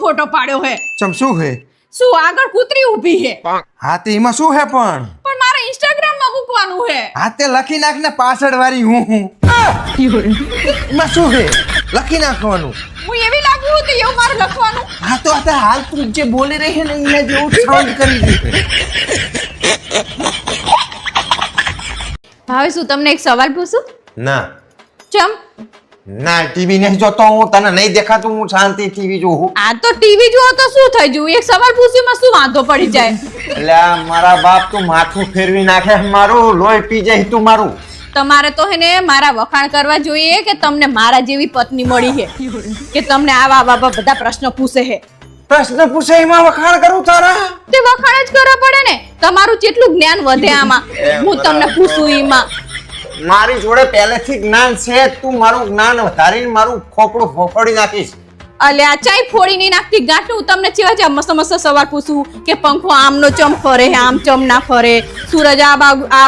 Photo પાડ્યો હે ચમ શું હે શું આગળ કૂતરી ઊભી હે હા તે એમાં શું હે પણ મારે ઇન્સ્ટાગ્રામ માં મૂકવાનું હે હા તે લખી નાખ ને પાછળ વાળી હું એમાં શું હે લખી નાખવાનું હું એવી લાગુ હતી એવું મારે લખવાનું હા તો આ હાલ તું જે બોલી રહી હે ને એને જેવું સાઉન્ડ કરી દે ભાવે શું તમને એક સવાલ પૂછું ના ચમ ના ટીવી નહીં જોતો હું તને નહીં દેખાતું હું શાંતિ ટીવી જોઉં આ તો ટીવી જુઓ તો શું થઈ જવું એક સવાલ પૂછીમાં શું વાંધો પડી જાય એટલે મારા બાપ તું માથું ફેરવી નાખે મારું લોહી પી જાય તું મારું તમારે તો હે ને મારા વખાણ કરવા જોઈએ કે તમને મારા જેવી પત્ની મળી છે કે તમને આવા આવા બધા પ્રશ્નો પૂછે છે પ્રશ્ન પૂછે એમાં વખાણ કરું તારા તે વખાણ જ કરવા પડે ને તમારું કેટલું જ્ઞાન વધે આમાં હું તમને પૂછું એમાં મારી જોડે પહેલેથી જ્ઞાન છે તું મારું જ્ઞાન વધારીને મારું ખોપડું ફોફડી નાખીશ અલ્યા ચાઈ ફોડી નહીં નાખતી ગાંઠું તમને ચેવા ચેવા મસ્ત મસ્ત સવાલ પૂછું કે પંખો આમનો ચમ ફરે આમ ચમ ના ફરે સૂરજ આ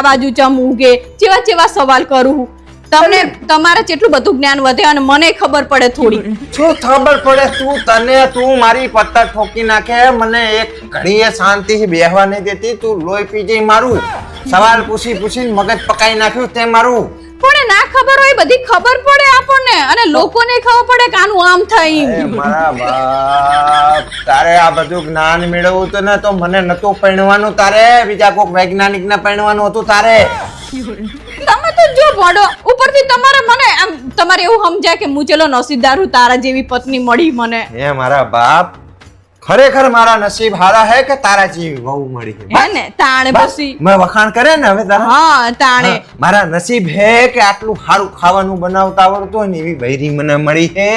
બાજુ ચમ ઉગે ચેવા ચેવા સવાલ કરું તમને તમારે કેટલું બધું જ્ઞાન વધે અને મને ખબર પડે થોડી શું ખબર પડે તું મારી પત્તા ઠોકી નાખે મને એક ઘડીએ શાંતિથી બેહવા નહીં દેતી તું લોહી પી જઈ મારું સવાલ પૂછીને મગજ પકાઈ નાખ્યું તે મારું પણ ના ખબર હોય બધી ખબર પડે આપણને અને લોકોને ખબર પડે કે આનું આમ થાય મારા બાપ તારે આ બધું જ્ઞાન મેળવવું તો ને તો મને નતું પરણવાનું તારે બીજા કોઈક વૈજ્ઞાનિક ને પરણવાનું હતું તારે તમે તો જો ભણો ઉપરથી તમારે મને આમ તમારે એવું સમજાય કે હું ચલો નસીબદાર હું તારા જેવી પત્ની મળી મને હે મારા બાપ ખરેખર મારા નસીબ હારા હે કે તારા જેવી વહુ મળી હે ને તાણે પછી મેં વખાણ કરે ને હવે તારા હા તાણે મારા નસીબ હે કે આટલું સારું ખાવાનું બનાવતા આવડતું હોય ને એવી બૈરી મને મળી હે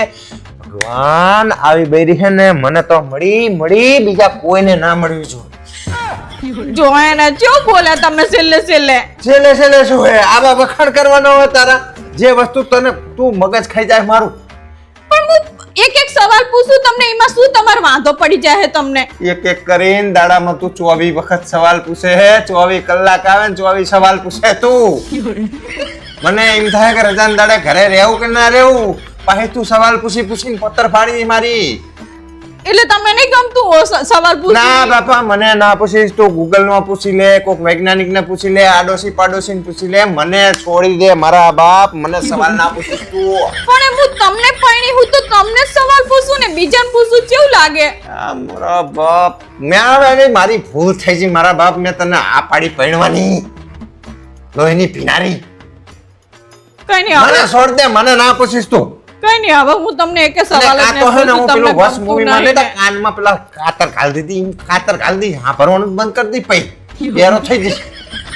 ભગવાન આવી બૈરી હે ને મને તો મળી બીજા કોઈને ના મળવી જોઈએ જો એને ચો બોલે તમે છેલ્લે શું હે આવા વખાણ કરવાનો હોય તારા જે વસ્તુ તને તું મગજ ખાઈ જાય મારું પણ હું એક સવાલ પૂછું તમને એમાં શું તમારો વાંધો પડી જાય તમને એક કરીને દાડામાં તું 24 વખત સવાલ પૂછે હે 24 કલાક આવે ને 24 સવાલ પૂછે તું મને એમ થાય કે રજાના દાડે ઘરે રહેવું કે ના રહેવું પછી તું સવાલ પૂછીને પત્તર ફાડી મારી એટલે તમને નહીં ગમતું સવાલ પૂછ ના બાપા મને ના પૂછીશ તું ગૂગલ માં પૂછી લે કોઈક વૈજ્ઞાનિક ને પૂછી લે આડોશી પાડોશી ને પૂછી લે મને છોડી દે મારા બાપ મને સવાલ ના પૂછીશ તું પણ હું તમને પૈણી હું તો તમને સવાલ પૂછું ને બીજાને પૂછું કેવું લાગે મારા બાપ મારી ભૂલ થઈ ગઈ મારા બાપ મેં તને આ પાડી પૈણવાની લોહીની પીનારી કઈ નહીં મને છોડ દે મને ના પૂછીશ તું કઈ નહીં હવે હું તમને એક સવાલ જ નહીં પૂછું તમને વસ મૂવી માં ને કાનમાં પેલા કાતર ઘાલ દી હા ભરવાનું બંધ કરી દી પઈ બેરો થઈ જશે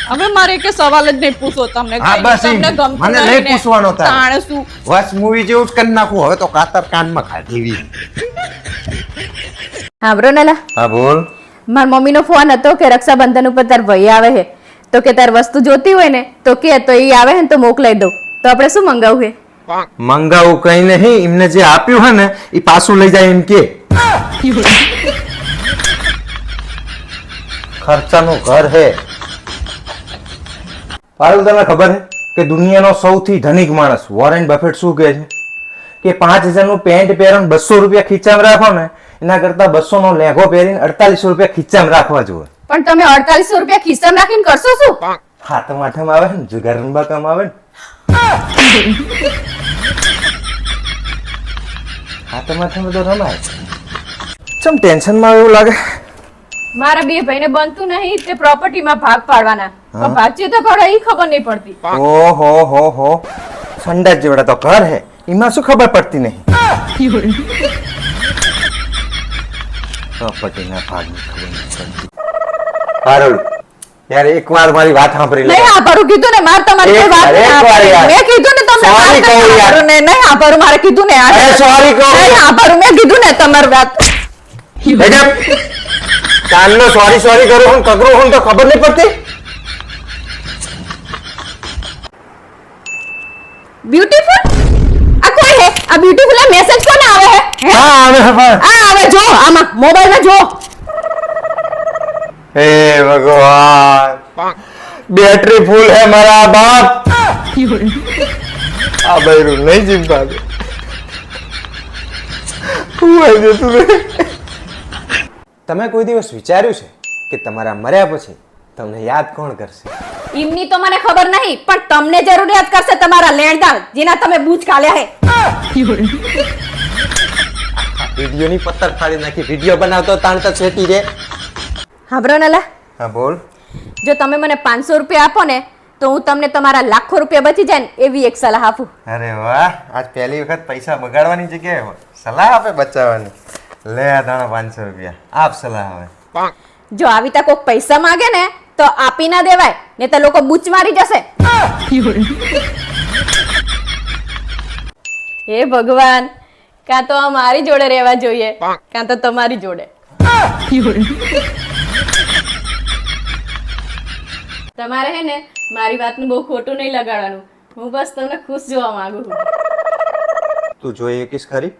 હવે મારે એક સવાલ જ નહીં પૂછો તમને હા બસ તમને ગમતું મને નહીં પૂછવાનો તાણે શું વસ મૂવી જેવું જ કરી નાખું હવે તો કાતર કાનમાં ઘાલ દેવી હા બ્રોનેલા હા બોલ માર મમ્મીનો ફોન હતો કે રક્ષાબંધન ઉપર તાર ભાઈ આવે છે તો કે તાર વસ્તુ જોતી હોય ને તો કે તો ઈ આવે ને તો મોકલાઈ દઉં તો આપણે શું મંગાવું છે મંગાવું કઈ નહીં એમને જે આપ્યું હે ને એ પાછું લઈ જાય એમ કે ખર્ચાનું ઘર હે પારુલ તને ખબર હે કે દુનિયાનો સૌથી ધનિક માણસ વોરેન બફેટ શું કહે છે કે 5000 નું પેન્ટ પહેરીને 200 રૂપિયા ખીચામાં રાખો ને એના કરતા 200 નો લેંઘો પહેરીને 4800 રૂપિયા ખીચામાં રાખવા જોઈએ પણ તમે 4800 રૂપિયા ખિસ્સામાં રાખીને કરશો શું હાથમ આવે ને જુગાર રમવા કામ આવે ને હાથમ તો રમાય ચમ ટેન્શન માં એવું લાગે મારા બે ભાઈને બનતું નહીં તે પ્રોપર્ટીમાં ભાગ પાડવાના તો ભાગચે તો પડે એ ખબર નહીં પડતી ઓહો સંડાસ જેવડા તો ઘર હે એમાં શું ખબર પડતી નહીં પ્રોપર્ટીના ભાગની ખબર નહીં પડતી હારું યાર એકવાર મારી વાત સાંભળી લે નહીં આભારું કીધું ને માર તમારી કોઈ વાત મેં કીધું ને તમને સોરી કહું યાર નહીં આભારું મારે કીધું ને અરે સોરી કહું નહીં આભારું મેં કીધું ને તમારી વાત બેટા કાનનો સોરી કરું હું કગરો હું તો ખબર નહીં પડતી બ્યુટીફુલ આ કોઈ હે આ બ્યુટીફુલ આ મેસેજ કોને આવે હે હા આવે જો આમાં મોબાઈલમાં જો हे भगवान बैटरी फुल है मेरा बाप आ बैरू नहीं जिम पाते हुआ है तुझे તમે કોઈ દિવસ વિચાર્યું છે કે તમારા મર્યા પછી તમને યાદ કોણ કરશે? એમની તો મને ખબર નહીં, પણ તમને જરૂર યાદ કરશે તમારા લેણદાર, જેના તમે બૂચ કાઢ્યા હે. વિડિયોની પત્તર ફાડી નાખી. વિડિયો બનાવતો તાણ તો છેટી રે. હાંભળો ને લા, હા બોલ. જો તમે મને 500 રૂપિયા આપો ને તો હું તમને તમારા લાખો રૂપિયા બચી જાય ને એવી એક સલાહ આપું. અરે વાહ, આજ પહેલી વખત પૈસા બગાડવાની જગ્યાએ સલાહ આપે બચાવવાની. લે આ દાણા 500 રૂપિયા આપ સલાહ હવે. જો આવી તા કોક પૈસા માંગે ને તો આપી ના દેવાય, ને તો લોકો બૂચ મારી જશે. હે ભગવાન, કાં તો આ મારી જોડે રહેવા જોઈએ કાં તો તમારી જોડે. તમારે હે ને મારી વાતનું બહુ ખોટું નહીં લગાડવાનું. હું બસ તમને ખુશ જોવા માંગુ છું. તું જોઈ એકીશ ખરી?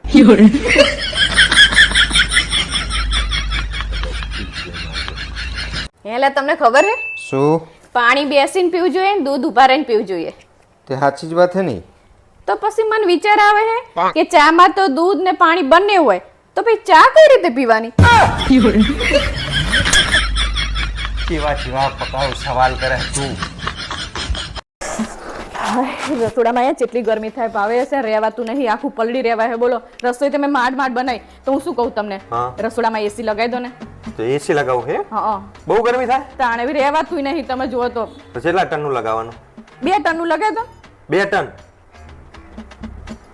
એટલે તમને ખબર હે શું? પાણી બેસીને પીવું જોઈએ ને દૂધ ઉભા રહીને પીવું જોઈએ. તે સાચી જ વાત હે નહીં? તો પછી મને વિચાર આવે હે કે ચામાં તો દૂધ ને પાણી બંને હોય તો પછી ચા કઈ રીતે પીવાની? કેવા કેવા પકાવ સવાલ કરે તું. રસોડામાં અહીંયા જેટલી ગરમી થાય ભાવે હશે રહેવાતું નહીં, આખું પલડી રહેવા હે. બોલો, રસોઈ તમે માંડ માંડ બનાવી તો હું શું કહું તમને? હા. રસોડામાં એસી લગાવી દો ને. તો એસી લગાવું હે? હા, બહુ ગરમી થાય? તાણે બી રહેવાતું નહીં. તમે જુઓ તો કેટલા ટનનું લગાવવાનું? 2 ટનનું લગાવી દો. 2 ટન?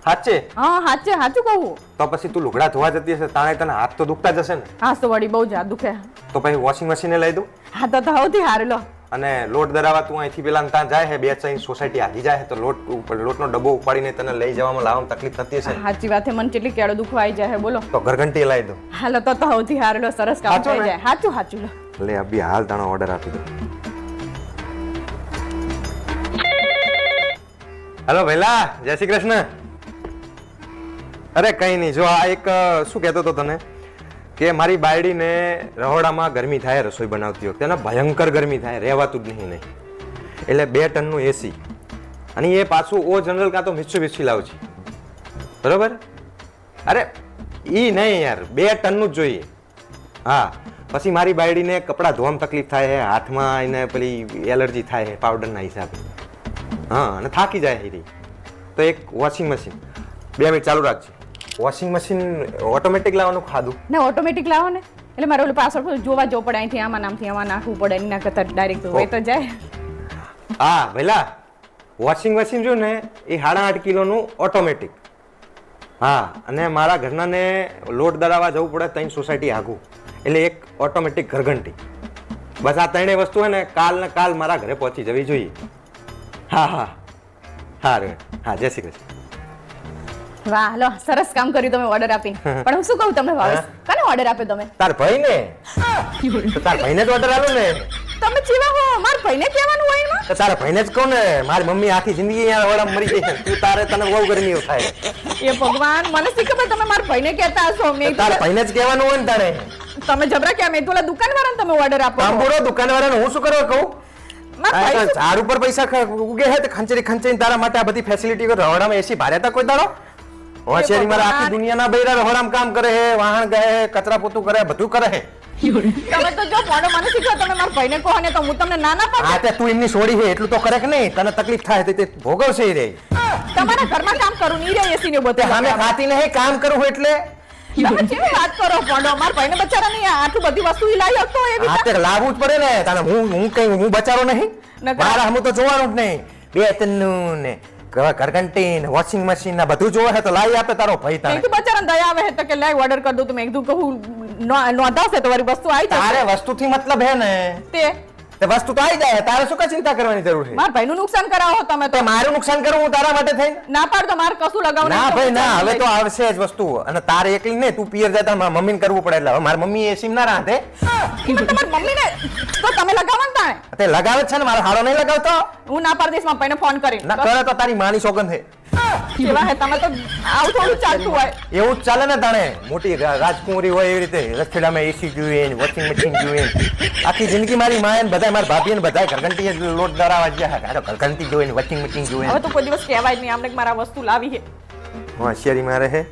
સાચે? હા, સાચું સાચું કહું. તો પછી તું લુગડા ધોવા જતી હશે તાણે તને હાથ તો દુખતા જશે ને? હા, તો વળી બહુ જ હાથ દુખે. તો પછી વોશિંગ મશીને લઈ દઉં? હા, તો સૌથી સારું લો. અને લોટ દરાવા તું અહીંથી પેલા ત્યાં જાય છે 2-4 સોસાયટી આગી જાય તો લોટનો ડબ્બો ઉપાડીને તને લઈ જવામાં લાવવામાં તકલીફ થતી હશે. સાચી વાત છે, મને કેટલી કેળો દુખવા આવી જાય બોલો. તો ઘરઘંટી લાવી દો. હાલો, તો સૌથી સારું લો. સરસ કામ થઈ જાય. સાચું સાચું લો. લે અભી હાલ તાણો ઓર્ડર આપી દો. હેલો ભૈલા, જય શ્રી કૃષ્ણ. અરે કઈ નહીં, જો આ એક શું કહેતો હતો તને કે મારી બાયડીને રહોડામાં ગરમી થાય રસોઈ બનાવતી વખતે, એને ભયંકર ગરમી થાય, રહેવાતું જ નહીં. એટલે 2 ટનનું એસી, અને એ પાછું ઓ જનરલ કાં તો મિત્સુબિશી લાવું છે, બરોબર? અરે ઈ નહીં યાર, 2 ટનનું જ જોઈએ. હા, પછી મારી બાયડીને કપડાં ધોવામાં તકલીફ થાય છે, હાથમાં એને પેલી એલર્જી થાય છે પાવડરના હિસાબે. હા, અને થાકી જાય છે. તો એક વોશિંગ મશીન, 2 મિનિટ ચાલુ રાખજે. વોશિંગ મશીન ઓટોમેટિક લાવવાનું ખાધું ને ઓટોમેટિક લાવો ને, એટલે મારે ઓલું પાછળ જોવા જવું પડે, અહીંથી આમાં નામથી આમાં નાખવું પડે, એના કરતા ડાયરેક્ટ હોય તો જાય. હા ભઈલા, વોશિંગ મશીન જો ને એ 8.5 કિલોનું ઓટોમેટિક. હા, અને મારા ઘરનાને લોટ દળાવવા જવું પડે 3 સોસાયટી આગું, એટલે એક ઓટોમેટિક ઘરઘંટી. બસ આ 3 વસ્તુ હે ને કાલ મારા ઘરે પહોંચી જવી જોઈએ. હા હા હા રે હા, જય શ્રી કૃષ્ણ. વાહ, લો સરસ કામ કર્યું તમે ઓર્ડર આપીને. પણ હું શું કહું તમને ભાવેશ, કાને ઓર્ડર આપ્યો તમે? તાર ભાઈને. તો તાર ભાઈને જ ઓર્ડર આલો ને. તમે જેવા હો, માર ભાઈને કહેવાનું હોય એમાં. તો તારા ભાઈને જ કહો ને, મારી મમ્મી આખી જિંદગી અહીંયા ઓળમ મરી ગઈ છે, તું તારે તને બહુ ગરમી થાય. એ ભગવાન, મને શી ખબર તમે મારા ભાઈને કહેતા હશો. મેં તારા ભાઈને જ કહેવાનું હોય ને તારે. તમે જબરા કે મેં તોલા દુકાનવાળાને તમે ઓર્ડર આપો. તાંબુરો દુકાનવાળાને હું શું કરવા કહું? ઝાડ ઉપર પૈસા ઉગે હે તો ખંચરી તારા માટે આ બધી ફેસિલિટી રહોડામાં એસી ભાર્યા કોઈ દાડો? હોશિયારી મારા આખી દુનિયાના બૈરા રહોડામાં કામ કરે હે, વાહણ ગયે હે, કચરા પોતું કરે, બધું કરે હે. તમે તો જો મોડો મને શીખો, તમે મારા ભાઈને કહો ને તો હું તમને નાના પાડું. હા, તે તું એમની છોડી હે એટલું તો કરે કે નહીં? તને તકલીફ થાય તે ભોગવશે ઈ રે. તમારા ઘરમાં કામ કરું નહીં રે એસી ને બધું. સામે ખાતી નહીં કામ કરું એટલે તમે કેવી વાત કરો પોંડો? મારા ભાઈને બચારા નહીં આટલું બધી વસ્તુ ઈ લાવી શકતો એવી. હા, તે લાવવું જ પડે ને તને. હું બચારો નહીં, મારા હમું તો જોવાનું જ નહીં. 2 ટનનું ને ઘરઘંટી ને વોશિંગ મશીન ને બધું જોવે છે તો લાવી આપે તારો ભાઈ. તારે મેં બચારા દયા આવે છે તો કે લાઈ ઓર્ડર કરી દઉં તો મેં કીધું કહું નોંધાવશે તો વારી વસ્તુ આવી જશે. તારે વસ્તુથી મતલબ હે ને, તે વસ્તુ તો આવી જાય, તારે શું કઈ ચિંતા કરવાની જરૂર છે? મારા ભાઈનું નુકસાન કરાવો તમે તો. મારું નુકસાન કરું હું તારા માટે થઈ? ના પાડતો, મારે કશું લગાવવું ના ભાઈ ના, હવે તો આવશે જ વસ્તુ. અને તારે એકલી નહીં, તું પિયર જતા મારા મમ્મીને કરવું પડે. એટલે હવે મારી મમ્મી એસી ના રાંધે. તમારી મમ્મીને તો તમે લગાવો ને તાણે. તે લગાવે છે ને, મારો હાડો નહીં લગાવતો. હું ના પાડી દઈશ મારા ભાઈને ફોન કરી. ના કરે તો તારી માની સોગંદ છે. કેવા હે તમે તો, આવું થોડું ચાલતું હોય. એવું જ ચાલે ને તાણે. મોટી રાજકુમારી હોય એવી રીતે રખેડામાં એસી જોઈએ, વોશિંગ મશીન જોઈએ. આખી જિંદગી મારી માએ ને બધા મારા ભાભી ને બધા ઘરઘંટી લોટ દરાવા ગયા. ઘરઘંટી જોઈએ, વોશિંગ મશીન જોઈએ. હવે તો કોઈ દિવસ કહેવાય જ નહીં આમને મારા વસ્તુ લાવી છે. હોશિયારી મારે હે.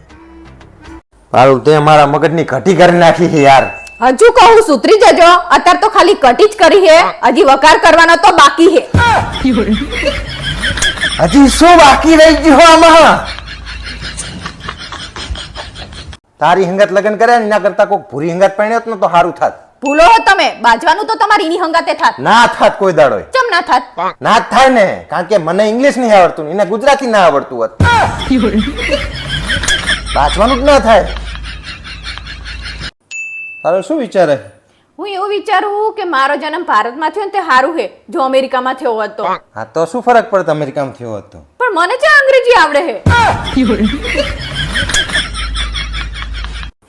પારું તે મારા મગજની ઘટી કરી નાખી છે યાર. હજુ કહું સુધરી જજો, અત્યારે તો ખાલી કટી જ કરી હે, હજી વકાર કરવાનો તો બાકી હે. હજી શું બાકી રહી ગયું આમાં? તારી હંગત લગન કર્યા ને એના કરતા કોક ભૂરી હંગત પરણ્યો હોત ને તો સારું થાત. ભૂલો હો તમે, બાજવાનું તો તમારી એની હંગાતે થાત. ના થાત કોઈ દાડો. ચમ ના થાત? ના જ થાય ને, કારણ કે મને ઇંગ્લિશ નહીં આવડતું ને એને ગુજરાતી ના આવડતું હોત. વાંચવાનું જ ના થાય. તારો શું વિચાર હે? હું એવું વિચારું કે મારો જન્મ ભારતમાં થયો ને તે સારું હે, જો અમેરિકામાં થયો હોત તો. હા તો શું ફરક પડે અમેરિકામાં થયો હોત તો? પણ મને છે અંગ્રેજી આવડે હે.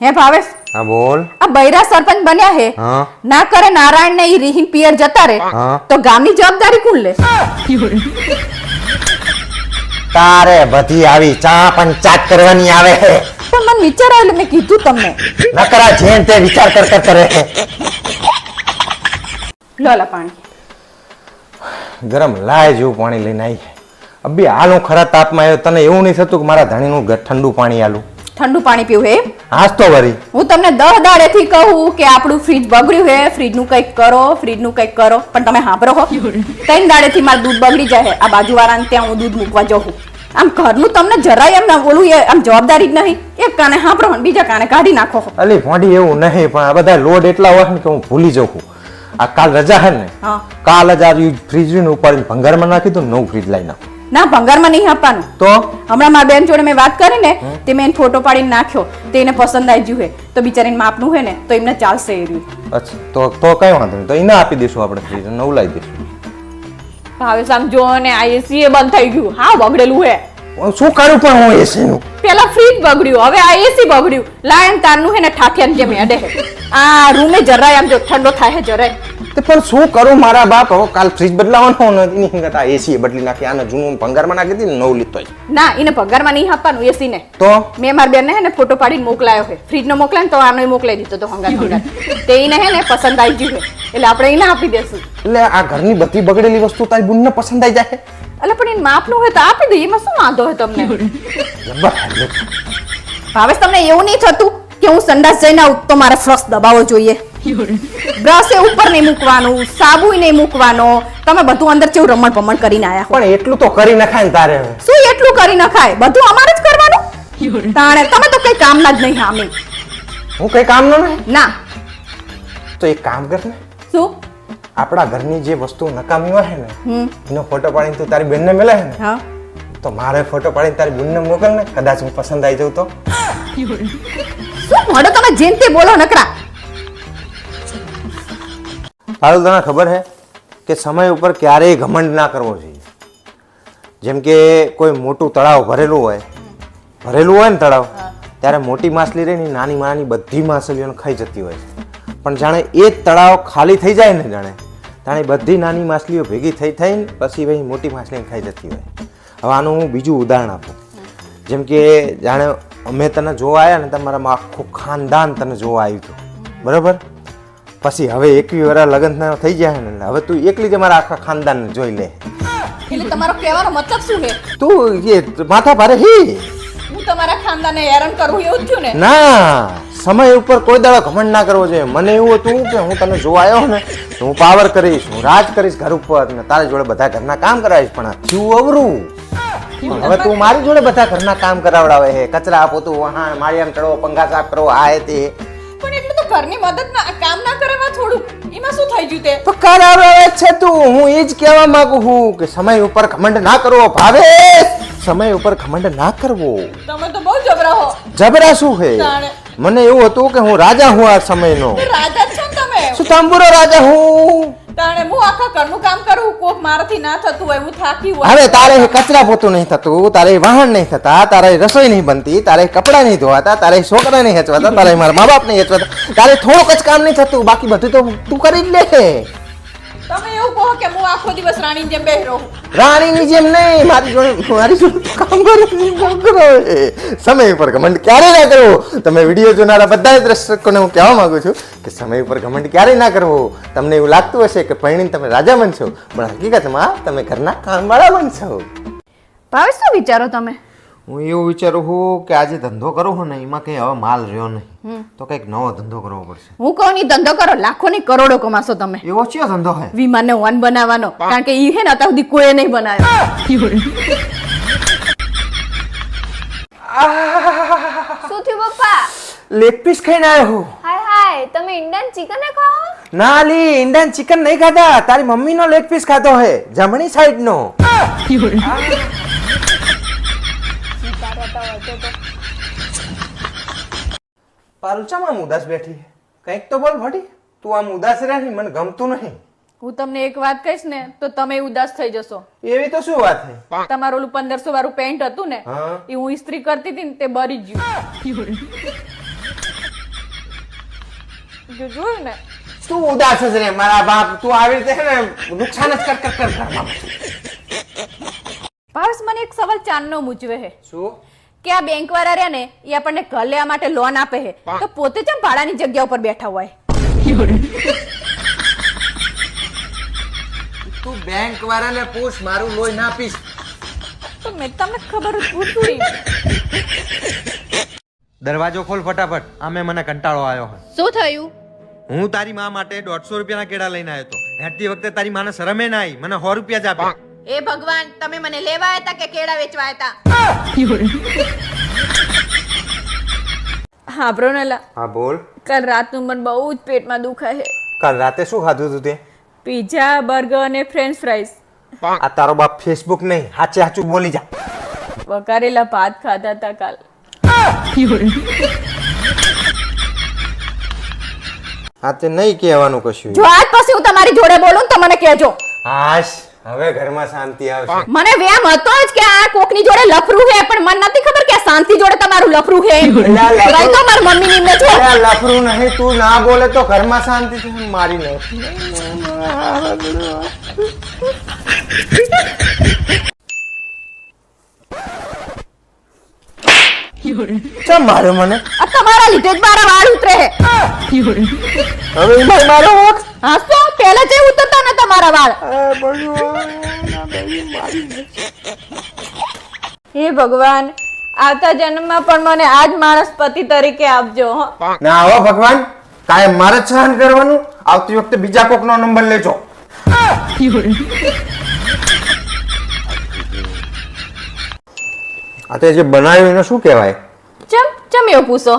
હે ભાવેશ, હા બોલ. આ બૈરા સરપંચ બન્યા હે, હા ના કરે નારાયણ ને ઈ રીહીન પિયર જતા રે હા. તો ગામની જવાબદારી કોણ લે? તારે બધી આવી ચા પંચાયત કરવાની આવે છે. પણ મને વિચાર આવ્યો એટલે મેં કીધું તમને. નકરા જેન તે વિચાર કર કરે છે. લો લા પાણી. ગરમ લાય જેવું પાણી લઈને આવી. અબી હાલ હું ખરા તાપમાં આવ્યો, તને એવું નહીં થતું કે મારા ધણીનું ઠંડુ પાણી આલું? ઠંડુ પાણી પીવું હે? હાસ તો વરી. હું તમને 10 દાડેથી કહું કે આપણું ફ્રીજ બગડ્યું હે, ફ્રીજનું કંઈક કરો, ફ્રીજનું કંઈક કરો, પણ તમે સાંભળો હો. 3 દાડેથી મારું દૂધ બગડી જાય, આ બાજુવાળાને ત્યાં હું દૂધ મૂકવા જાઉં. આમ ઘરનું તમને જરાય એમ ના બોલું, આમ જવાબદારી જ નહીં. એક કાને સાંભળો ને બીજા કાને કાઢી નાખો. અલી ભોંડી એવું નહીં, પણ આ બધા લોડ એટલા હોય ને કે હું ભૂલી જાઉં છું. આ કાલ રજા હે ને, હા કાલ જ આ ફ્રીજ ને ઉપાડીને ભંગારમાં નાખી દઉં, નવું ફ્રીજ લઈ નાખું. ના, ભંગારમાં નહીં આપવાનું. તો હમણાં મારા બેન જોડે મેં વાત કરી ને, તે મેં એને ફોટો પાડીને નાખ્યો, તો એને પસંદ આવી ગયું હે, તો બિચારીને માપનું હે ને તો એમને ચાલશે એ રહ્યું. અચ્છા, તો કઈ વાંધો નહીં, તો એને આપી દઈશું આપણે ફ્રીજ, નવું લાવી દઈશું. હવે સમજો ને આ એસી એ બંધ થઈ ગયું, હા બગડેલું હે. શું કરું પણ હું એસી નું? પેલા ફ્રીજ બગડ્યું, હવે આ એસી બગડ્યું. લાયન તારનું હે ને ઠાઠિયાની જેમ હેડે હે. આ રૂમે જરાય આમ જો ઠંડો થાય હે જરાય. તે પણ શું કરું મારા બાપ, હવે કાલ ફ્રીજ બદલાવાનો ને એની હંગત આ એસી બદલી નાખી, આને જૂનું ભંગારમાં નાખી દીધું, નવું લીધો. ના, એને પગારમાં નહીં આપવાનું એસી ને. તો મેં મારા બેન ને ફોટો પાડીને મોકલાયો હે, ફ્રીજ નો મોકલાય ને તો આનો મોકલાઈ દીધો તો હંગાત. તે એને હે ને પસંદ આવી ગયું હે, એટલે આપણે એને આપી દેશું. એટલે આ ઘરની બધી બગડેલી વસ્તુ તારી બુનને પસંદ આવી જાય? એટલે પણ એને માપનું હોય તો આપી દઈએ, એમાં શું વાંધો હોય તમને? ભાવેશ, તમને એવું નહીં થતું કે હું સંડાસ જઈને આવું તો મારે ફ્લશ દબાવવો જોઈએ? બ્રશ એ ઉપર નહીં મૂકવાનું, સાબુ નહીં મૂકવાનો, તમે બધું અંદર કેવું રમણ ભમણ કરીને આયા હો. પણ એટલું તો કરી નખાય ને તારે. શું એટલું કરી નખાય? બધું અમારે જ કરવાનું. તાણે તમે તો કઈ કામના જ નહીં હામે. હું કઈ કામ નો નહીં. ના. તો એક કામ કર ને, શું? આપણા ઘરની જે વસ્તુ નકામી હોય ને એનો ફોટો પાડીને તું તારી બેનને મેલે ને, હા તો મારે ફોટો પાડીને તારી બેનને મોકલ ને, કદાચ હું પસંદ આવી જાઉં તો. શું મોડો તમે જેમ તે બોલો નકરા. હાલ તને ખબર છે કે સમય ઉપર ક્યારેય ઘમંડ ના કરવો જોઈએ. જેમ કે કોઈ મોટું તળાવ ભરેલું હોય ને તળાવ, ત્યારે મોટી માછલી રહી ને નાની નાની બધી માછલીઓને ખાઈ જતી હોય છે. પણ જાણે એ જ તળાવ ખાલી થઈ જાય ને, જાણે બધી નાની માછલીઓ ભેગી થઈને પછી ભાઈ મોટી માછલીને ખાઈ જતી હોય. હવે આનું હું બીજું ઉદાહરણ આપું. જેમ કે જાણે અમે તને જોવા આવ્યા ને, તમારામાં આખું ખાનદાન તને જોવા આવ્યું હતું, બરાબર? પછી હવે 21 વર્ષ લગ્ન થઈ ગયા ને, હવે તું એકલી જ અમારા આખા ખાનદાનને જોઈ લે. એટલે તમારો કહેવાનો મતલબ શું છે? તું એ માથા ભારે હી. હું તમારા ખાનદાને હેરાન કરું એવું થયું ને? ના, સમય ઉપર કોઈ દાડો ઘમંડ ના કરવો જોઈએ. મને એવું હતું કે હું તને જોવા આવ્યો ને તો હું પાવર કરીશ, હું રાજ કરીશ ઘર ઉપર ને તારી જોડે બધા ઘરના કામ કરાવીશ. પણ થયું અવરું. હવે તું મારી જોડે બધા ઘરના કામ કરાવડાવે છે, કચરા પોતું વહાણ, માળિયામ ચડવો, પંખા સાફ કરવો, આ તે. પણ એટલું તો ઘરની મદદ ના કામ ના કરેવા થોડું, એમાં શું થઈ ગયું તે? તો કરાવે છે તું. હું એ જ કહેવા માંગુ છું કે સમય ઉપર ઘમંડ ના કરવો. ભાવે સમય ઉપર ઘમંડ ના કરવો. તમે તો બહુ જબરા હો. જબરા શું છે? મને એવું હતું કે હું રાજા હું આ સમયનો. રાજા છો ને તમે? શું તાંબુરો રાજા હું? તાણે હું આખા ઘરનું કામ કરું, કોક મારાથી ના થતું હોય, હું થાકી હોય. હવે તારે કચરા પોતું નહીં થતું, તારે વાહન નહીં થતા, તારે રસોઈ નહીં બનતી, તારે કપડાં નહીં ધોવાતા, તારે છોકરા નહીં હેચવાતા, તારે મારા મા બાપ નહીં હેચવાતા, તારે થોડુંક જ કામ નહીં થતું, બાકી બધું તો તું કરી જ લે. તમે એવું કહો કે હું આખો દિવસ રાણીની જેમ બેહી રહું? રાણીની જેમ નહીં, મારી જોડે કામ કરો. સમય ઉપર ઘમંડ ક્યારે ના કરવો. તમે વિડીયો જોનારા બધા જ દર્શકોને હું કહેવા માંગુ છું કે સમય ઉપર ઘમંડ ક્યારે ના કરવો. તમને એવું લાગતું હશે કે પરણીને તમે રાજા બનશો, પણ હકીકતમાં તમે ઘરના કામવાળા બનશો. ભાવેશ, શું વિચારો તમે? હું એવું વિચારું છું કે આજે ધંધો કરું છું ને એમાં કઈ હવે માલ રહ્યો નહીં તો કઈક નવો ધંધો કરવો પડશે. હું કહું ની ધંધો કરો, લાખો ની કરોડો કમાશો તમે. એવો કયો ધંધો હે? વિમાનને વન બનાવવાનો, કારણ કે ઈ હે ને અત્યાર સુધી કોઈ નહીં બનાવ્યો. શું થયું પપ્પા? લેગ પીસ ખાઈને આવ્યો હું. હાય હાય, તમે ઇન્ડિયન ચિકન ખાઓ? ના લી, ઇન્ડિયન ચિકન નહીં ખાધા, તારી મમ્મીનો લેગ પીસ ખાધો હે, જમણી સાઈડનો. પારુચામાં ઉદાસ બેઠી કંઈક તો બોલ ભટી. તું આમ ઉદાસ રહે ને, મને ગમતું નહીં. હું તમને એક વાત કહીશ ને તો તમે ઉદાસ થઈ જશો. એવી તો શું વાત છે? તમારું ઓલું 1500 વાળું પેન્ટ હતું ને, હા. એ હું ઇસ્ત્રી કરતી હતી ને તે બરી ગયું. જો જોયું ને, તું ઉદાસ જ રે મારા બાપ. તું આવી રીતે છે ને નુકસાન જ કર ઘરમાં. પારસ મને એક સવાલ ચાંદનો મૂચવે છે શું? કે આ બેંક વાળા રહ્યા ને એ આપણને ઘર લેવા માટે લોન આપે છે, તો પોતે કેમ ભાડાની જગ્યા ઉપર બેઠા હોય? તું બેંક વાળાને પૂછ, મારું લોહી ના પીસ. તો મેં તમને ખબર જ પૂછું. દરવાજો ખોલ ફટાફટ, આમે મને કંટાળો આવ્યો છે. શું થયું? હું તારી માં માટે 150 રૂપિયાના કેળા લઈને આવ્યો હતો. હેઠતી વખતે તારી માને શરમે ના આવી, મને 100 રૂપિયા જ આપ્યા. એ ભગવાન, તમે મને લેવા આવ્યા હતા કે કેળા વેચવા આવ્યા હતા? હા બ્રોનેલા, હા બોલ. કાલ રાતનું મને બહુ જ પેટમાં દુખાય છે. કાલ રાતે શું ખાધું તું તે? પિઝા, બર્ગર અને ફ્રેન્ચ ફ્રાઈઝ. આ તારો બાપ ફેસબુક નહીં, હાચે હાચું બોલી જા. વઘારેલા ભાત ખાધા હતા કાલ. હા તે નહીં કહેવાનું કશું. જો આજ પછી હું તમારી જોડે બોલું ને તો મને કહેજો. હાશ, હવે ઘરમાં શાંતિ આવશે. મને વ્યામ હતો જ કે આ કોકની જોડે લફરું છે, પણ મને નથી ખબર કે આ શાંતિ જોડે તમારું લફરું છે. રહી તો મારી મમ્મી ની છો. અરે લફરું નહીં, તું ના બોલે તો ઘરમાં શાંતિ છે. મારી નહીં. ચમ માર્યો મને? આ તમારા લીધે જ મારા વાળ ઉતરે છે. હવે એમાં મારો વખત. હા તો પહેલા જે ઉતરતા ને તમારા વાળ. હે ભગવાન, આવતા જન્મમાં પણ મને આજ માણસ પતિ તરીકે આપજો. હો. ના હો ભગવાન, કાયમ મારે જ સહન કરવાનું. આવતી વખતે બીજા કોકનો નંબર લેજો. આ તે જે બનાવ્યું એને શું કહેવાય? ચમ એવું પૂછો?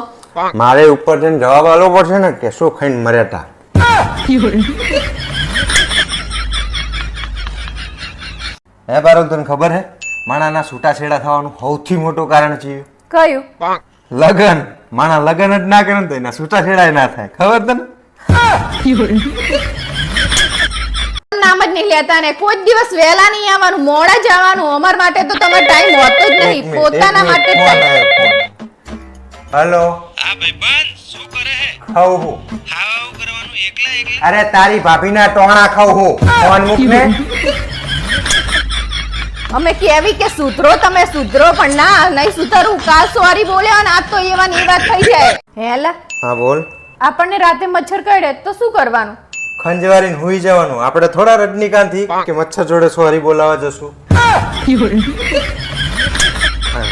મારે ઉપર જઈને જવાબ આલવો પડશે ને કે શું ખાઈને મર્યા તા. હે બારો, તને ખબર હે માણાના છૂટાછેડા થવાનું સૌથી મોટું કારણ છે કયું? લગન. માણા લગન જ ના કરે ને તો એના છૂટાછેડા ના થાય. ખબર તને? નામ જ નહીં લેતા ને કોઈ દિવસ વહેલા નહીં આવવાનું, મોડા જ આવવાનું. અમાર માટે તો તમારો ટાઈમ હોતો જ નહીં, પોતાના માટે હેલો. હા ભાઈ બંધ શું કરે હે? ખાવ હું. ખાવા કરવાનું એકલા અરે તારી ભાભીના ટોણા ખાવ હું. ફોન મૂક ને. અમે કેવી કે સુધરો, તમે સુધરો પણ ના નહીં સુધરવું. કાલ સોરી બોલ્યા ને આજ તો એવા ને એ વાત થઈ જાય. હેલા, હા બોલ. આપણને રાતે મચ્છર કરડે તો શું કરવાનું? ખંજવારીને હુઈ જવાનું. આપણે થોડા રજનીકાંત થી કે મચ્છર જોડે સોરી બોલાવા જશું.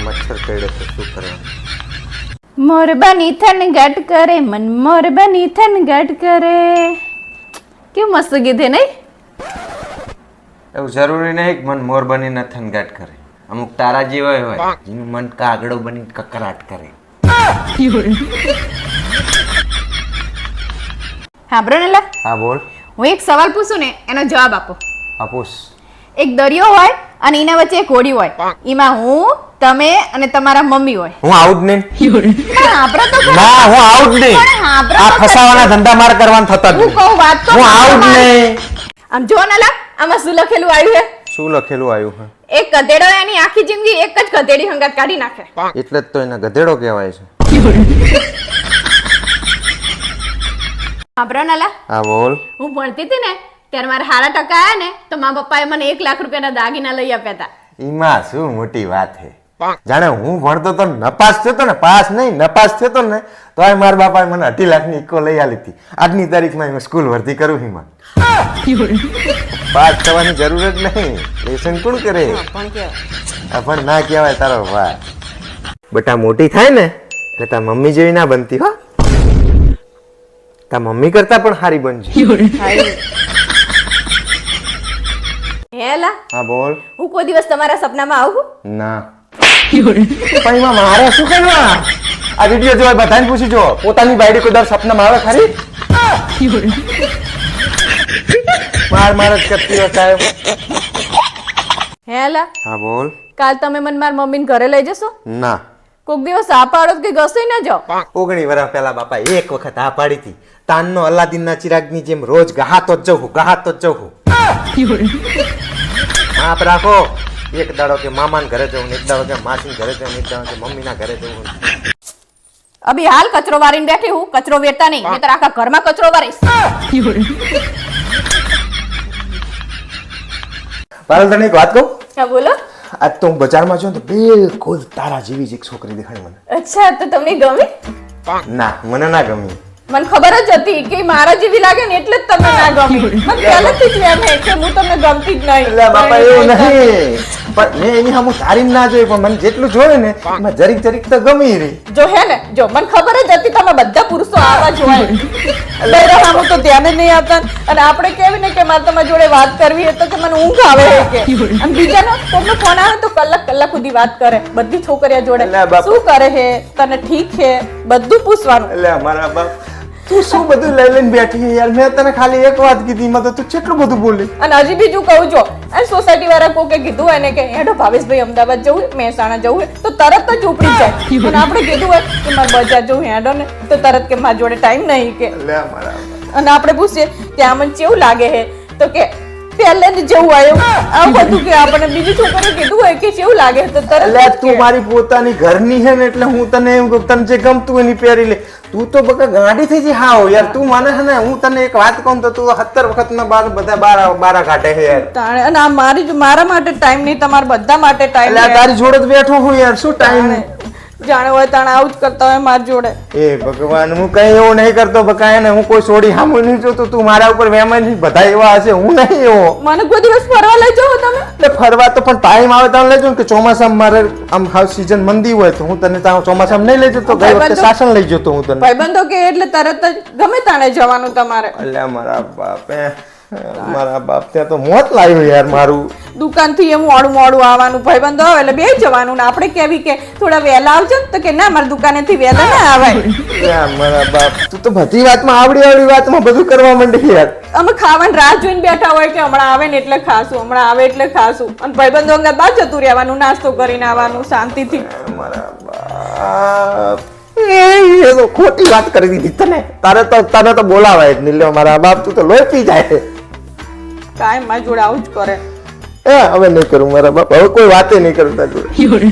મચ્છર કરડે તો શું કરવાનું? મોરબાની થન ગટ કરે મન, મોરબાની થન ગટ કરે. કેવું મસ્ત ગીત હે નહીં? એવું જરૂરી નહીં કે મન મોર બનીને થનગાટ કરે. અમુક તારા જેવા હોય જેનું મન કાગડો બની કકરાટ કરે. હા બ્રોનેલા, હા બોલ. હું એક સવાલ પૂછું ને એનો જવાબ આપો. આપુસ. એક દરિયો હોય અને એના વચ્ચે એક હોડી હોય, એમાં હું, તમે અને તમારા મમ્મી હોય. હું આઉટ નહીં. પણ હાંભળો તો ખરા. ના હું આઉટ નહીં. પણ હાંભળો આ તો ફસાવાના ધંધા માર કરવાના થતા જ હું નહીં. કહું વાત તો હું આઉટ સાંભળો. નહીં. આમ જો નલા, આમાં શું લખેલું આવ્યું છે? શું લખેલું આવ્યું હે? એક ગધેડો એની આખી જિંદગી એક જ ગધેડી હંગાત કાઢી નાખે. એટલે જ તો એને ગધેડો કહેવાય છે. હાંભળો નલા, હા બોલ. હું ભણતી હતી ને ત્યારે મારા સારા ટકા આયા ને તો મારા પપ્પાએ મને 1 લાખ રૂપિયાના દાગીના લઈ આપ્યા હતા. એમાં શું મોટી વાત છે? જાણે હું ભણતો તો નપાસ થયો તો ને, પાસ નહીં નપાસ થયો તો ને, તો મારા બાપાએ મને 2.5 લાખની ઇકો લઈ આલી હતી. આજની તારીખમાં હું સ્કૂલ ભરતી કરું છું. પાસ થવાની જરૂર જ નહીં. લેસન કોણ કરે? પણ ના કહેવાય તારો ભાઈ. બેટા મોટી થાય ને એટલે તાર મમ્મી જેવી ના બનતી હો. તાર મમ્મી કરતા પણ સારી બનશે. હેલા હા બોલ. હું કોઈ દિવસ તમારા સપનામાં આવું? ના પણ એમાં મારે શું કરવા? આ વિડીયો જોવા બધાને પૂછી જો, પોતાની બાયડી કોઈ દર સપનામાં આવે ખરી? માર જ કરતી હોય સાહેબ. હેલા હા બોલ. કાલ તમે મને મારા મમ્મીને ઘરે લઈ જશો? ના. કોક દિવસ આ પાડો કે ઘસી ના જાઓ. 19 વર્ષ પહેલા બાપા એક વખત આ પાડી હતી. તાનનો અલાદીનના ચિરાગની જેમ રોજ ગહાતો જ જવું. આપ રાખો. એક દાડો કે મામાને ઘરે જવું, એક દાડો કે માસીને ઘરે જવું, એક દાડો કે મમ્મીના ઘરે જવું. અભી હાલ કચરો વારીને બેઠી હું. કચરો વેરતા નહીં, નહીંતર આખા ઘરમાં કચરો વારીશ. પારલ તને એક વાત કહું? હા બોલો. આજ તો હું બજારમાં છું તો બિલકુલ તારા જેવી જ એક છોકરી દેખાણી મને. અચ્છા, તો તમને ગમી? ના, મને ના ગમી. મને ખબર જ હતી કે મારા જેવી લાગે ને એટલે જ તમને ના ગમી. મને પહેલેથી જ એમ હે કે હું તમને ગમતી જ નહીં. એટલે બાપા એવું નહીં, પણ મેં એની સામું તારીને ના જોઈ, પણ મને જેટલું જોયે ને એમાં જરીક તો ગમી રહી. જો હે ને, જો મને ખબર જ હતી તમે બધા પુરુષો આવા જ હોય. બૈરા સામું તો ધ્યાન જ નહીં આપતા. અને આપણે કહેવી ને કે મારે તમારી જોડે વાત કરવી હોય તો કે મને ઊંઘ આવે છે કે. અને બીજાનો કોઈનો ફોન આવે તો કલાક સુધી વાત કરે બધી છોકરીઓ જોડે. એટલે બાપા. શું કરે છે, તને ઠીક છે, બધું પૂછવાનું. એટલે અમારા બાપ તું શું બધું લઈને બેઠી છે યાર? મેં તને ખાલી એક વાત કીધી, એમાં તો તું કેટલું બધું બોલી. અને હજી બીજું કહું છો, અને સોસાયટી વાળા કોકે કીધું હોય ને કે હેડો ભાવેશભાઈ અમદાવાદ જવું હોય, મહેસાણા જવું હોય તો તરત જ ઉપડી જાય. અને આપણે કીધું હોય કે મારે બજાર જવું હેડો ને તો તરત કે મારી જોડે ટાઈમ નહીં કે. એટલે અમારા બાપ. અને આપણે પૂછીએ કે આ મને કેવું લાગે છે તો કે પહેલે જ જેવું આવ્યું આવું બધું કે આપણે બીજી છોકરીઓ કીધું હોય કે કેવું લાગે તો તરત એટલે જ તું કે. મારી પોતાની ઘરની છે ને એટલે હું તને એમ કહું તને જે ગમતું હોય એની પહેરી લે. તું તો બકા ગાડી થઈ જી. હા યાર તું માને છે ને, હું તને એક વાત કહું તો તું 70 વખતના બધા બારા કાઢે છે યાર. તાણે અને આ મારા માટે ટાઈમ નહીં, તમારા બધા માટે ટાઈમ એટલે આ તારી જોડે જ બેઠો હું યાર, શું ટાઈમ? જાણે હોય તાણે આવું જ કરતા હોય મારી જોડે. એ ભગવાન, હું કઈ એવું નહીં કરતો બકા. એને હું કોઈ છોડી હામું નહીં જોતો. તું મારા ઉપર વેમાય નહીં, બધા એવા હશે, હું નહીં એવો. મને કોઈ દિવસ ફરવા લઈ જાઓ તમે? એટલે ફરવા તો પણ ટાઈમ આવે તો લઈ જાઉં કે ચોમાસામાં મારે આમ હાવ સીઝન મંદી હોય તો હું તને ત્યાં ચોમાસામાં નહીં લઈ જતો. ગઈ વખતે શાસન લઈ જતો હું તને. ભાઈબંધો કે એટલે તરત જ ગમે તાણે જવાનું તમારે. અલ્યા મારા બાપ ત્યાં તો મોત લાવ્યું યાર મારું. દુકાન થી મોડું આવવાનું, ભાઈબંધો આવે એટલે બે જવાનું. ને આપણે કેવી કે થોડા વહેલા આવજો ને તો કે ના મારી દુકાને થી વહેલા ના આવાય. યાર મારા બાપ, તું તો બધી વાતમાં આવડી વાતમાં બધું કરવા માંડી યાર. અમે ખાવાની રાહ જોઈને બેઠા હોય કે હમણાં આવે ને એટલે ખાશું, હમણાં આવે એટલે ખાશું. અને ભાઈબંધો અંગત બહાર જતું રહેવાનું, નાસ્તો કરીને આવવાનું શાંતિથી. મારા બાપ, એ તો ખોટી વાત કરી દીધી તને. તને તો બોલાવાય જ નહીં. લ્યો મારા બાપ, તું તો લોહી પી જાય. કાંઈ મારી જોડે આવું જ કરે. હવે નહીં કરું મારા બાપ, હવે કોઈ વાતે નહીં કરું તારી જોડે.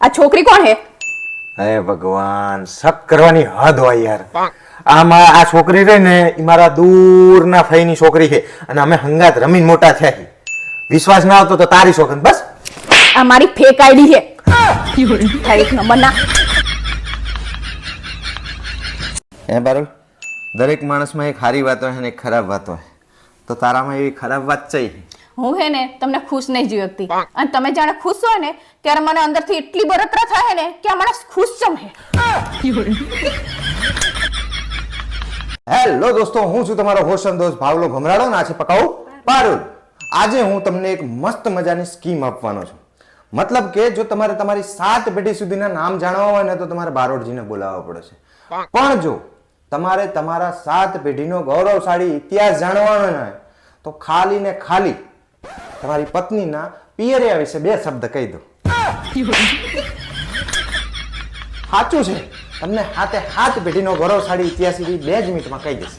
આ છોકરી કોણ હે? હે ભગવાન, શક કરવાની હદ હોય યાર. આ છોકરી રહી ને એ મારા દૂરના ફઈની છોકરી છે અને અમે હંગાત રમીને મોટા થયા છીએ. વિશ્વાસ ના આવતો તો તારી છોકરી બસ. આ મારી ફેક આઈડી છે. એક નંબર ના. હે બારું, દરેક માણસમાં એક સારી વાત હોય અને એક ખરાબ વાત હોય. તો તારામાં એવી ખરાબ વાત છે? હું હે ને તમને ખુશ નહીં જોઈ શકતી. અને તમે જાણે ખુશ હોય ને ત્યારે મને અંદરથી એટલી બળતરા થાય ને કે આ માણસ ખુશ ચમ હે. હેલો દોસ્તો, હું છું તમારો હોસ્ટ દોસ્ત ભાવલો ભમરાડો ના છે પકાઉ પારુલ. આજે હું તમને એક મસ્ત મજાની સ્કીમ આપવાનો છું. મતલબ કે જો તમારે તમારી 7 પેઢી સુધીના નામ જાણવા હોય ને તો તમારે બારોટજીને બોલાવવા પડે છે. પણ જો તમારે તમારા 7 પેઢીનો ગૌરવશાળી ઇતિહાસ જાણવાનો હોય તો ખાલી ને ખાલી તમારી પત્નીના પિયરિયા વિશે 2 શબ્દ કહી દો. સાચું છે, તમને હાથે પેઢીનો ગૌરવશાળી ઇતિહાસ 2 જ મિનિટમાં કહી દેશે.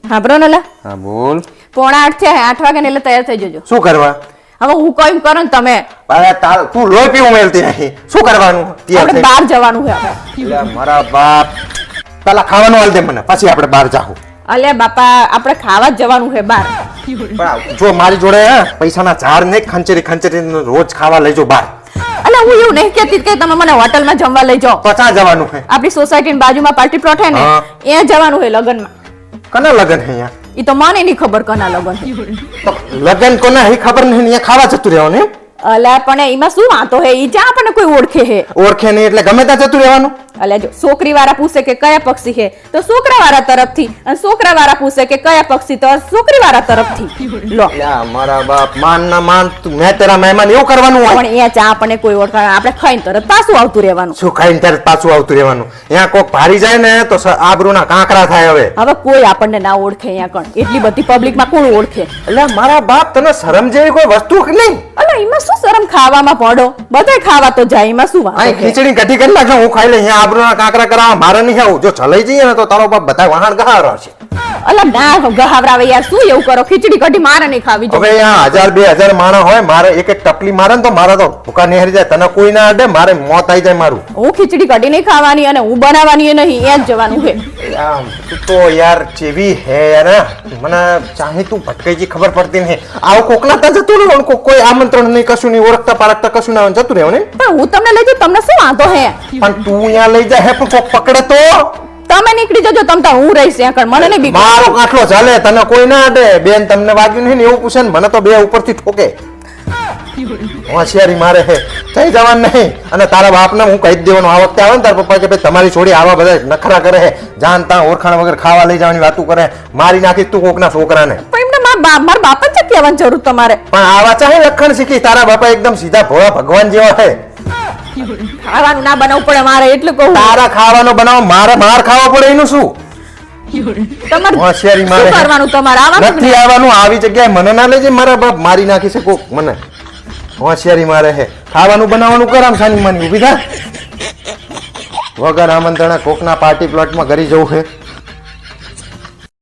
હા બ્રોનલા. હા બોલ. 7:45 થયા, 8 વાગે ને એટલે તૈયાર થઈ જજો. શું કરવા? હવે હું કઈ કરો ને તમે. અરે તું લોહી પીવું મેલતી નહીં. શું કરવાનું? આપણે બહાર જવાનું છે હવે. એટલે મારા બાપ, પેલા ખાવાનું આલ દે મને, પછી આપણે બહાર જાહું. અલે બાપા, આપણે ખાવા જ જવાનું છે બહાર. પણ જો મારી જોડે પૈસાના ઝાડ ને ખંચરી રોજ ખાવા લઈ જાઓ બહાર. અલે હું એવું નહીં કહેતી કે તમે મને હોટલમાં જમવા લઈ જાઓ. તો ક્યાં જવાનું છે? આપણી સોસાયટીની બાજુમાં પાર્ટી પ્લોટ છે ને, હા. ત્યાં જવાનું છે લગનમાં. કના લગન છે અહીંયા? ઈ તો મને નહીં ખબર કના લગન હે. તો લગન કોના હી ખબર નહીં, અહીંયા ખાવા જતું રહેવાનું એમ? અલા પણ એમાં શું વાંધો હે? ઈ જ્યાં આપણને કોઈ ઓળખે હે. ઓળખે નહીં એટલે ગમે ત્યાં જતું રહેવાનું? અલા જો છોકરી વાળા પૂછે કે કયા પક્ષી હે તો છોકરા વાળા તરફથી, અને છોકરા વાળા પૂછે કે કયા પક્ષી તો છોકરી વાળા તરફથી. લો લ્યા, મારા બાપ, માન ના માન, મેં તેરા મહેમાન એવું કરવાનું હોય? પણ અહીંયા ચા આપણને કોઈ ઓળખે, આપણે ખાઈને તરત પાછું આવતું રહેવાનું. શું ખાઈને ત્યારે પાછું આવતું રહેવાનું? અહીંયા કોક ભારી જાય ને તો આબરૂના કાંકરા થાય. હવે કોઈ આપણને ના ઓળખે અહીંયા કણ, એટલી બધી પબ્લિકમાં કોણ ઓળખે? એટલે મારા બાપ, તને શરમ જેવી કોઈ વસ્તુ કે નહીં? અલા એમાં શું શરમ? ખાવામાં પડો, બધાય ખાવા તો જાય, એમાં શું વાંધો અહીં છે? ખીચડી કઢી કરી નાખજો, હું ખાઈ લઈ. અહીંયા આબરૂના કાંકરા કરાવવા મારે નહીં આવું. જો ચલાઈ જઈએ ને તો તારો બાપ બધા વાહણ ગહારો છે. અલા ના ગહાવરાવે યાર, શું એવું કરો? ખીચડી કઢી મારે નહીં ખાવી હવે જોઈએ. અહીંયા 1000-2000 માણસ હોય, મારે એક એક ટપલી મારે ને તો મારા તો ભૂકા નિહરી જાય. તને કોઈ ના અડે, મારે મોત આવી જાય મારું. હું ખીચડી કઢી નહીં ખાવાની અને હું બનાવવાની એ નહીં, ત્યાં જ જવાનું છે. આમ તું તો યાર જેવી હે યાર, મને ચાહે તું ભટકાઈ જી ખબર પડતી નહીં. આવું કોકના ત્યાં જતું રહેવાનું, કોઈ આમંત્રણ નહીં, કશું નહીં, ઓળખતા પારખતા કશું ના હોય, જતું રહેવાનું. પણ હું તમને લઈ જઉં, તમને શું વાંધો હે? પણ તું અહીંયા લઈ જાય હે, પણ કોક પકડે તો? તમે નીકળી જજો, તમ તાર હું રહીશ ત્યાં કણ, મને નહીં બીક. મારો કાંઠલો ચાલે, તને કોઈ ના અડે. બેન તમને વાગ્યું નહીં ને એવું પૂછે ને, મને તો બે ઉપરથી ઠોકે. હોશિયારી મારે હે, થઈ જવાનું નહીં. અને તારા બાપને હું કહી જ દેવાનું, આ વખતે આવે ને તારા પપ્પા કે ભાઈ તમારી છોડી આવા બધા નખરા કરે હે, જાન ત્યાં ઓળખાણ વગર ખાવા લઈ જવાની વાતું કરે, મારી નાખીશ તું કોકના છોકરાને. પણ એમને મારા બાપ જ છે કહેવાની જરૂર તમારે. પણ આવા ચાહે લખણ શીખી, તારા બાપા એકદમ સીધા ભોળા ભગવાન જેવા હે. ખાવાનું ના બનાવવું પડે મારે, એટલું કહું. તારા ખાવાનો બનાવ, મારે માર ખાવા પડે એનું શું? તમારે હોશિયારી મારે શું કરવાનું? તમારે આવવાનું જ નથી નહીં. આવવાનું. આવી જગ્યાએ મને ના લઈ જાય, મારા બાપ મારી નાખી છે કોક મને. હોશિયારી મારે હે, ખાવાનું બનાવવાનું કર. આમ સાની માની ઊભી થા. વગર આમંત્રણે કોકના પાર્ટી પ્લોટમાં ઘરી જવું છે.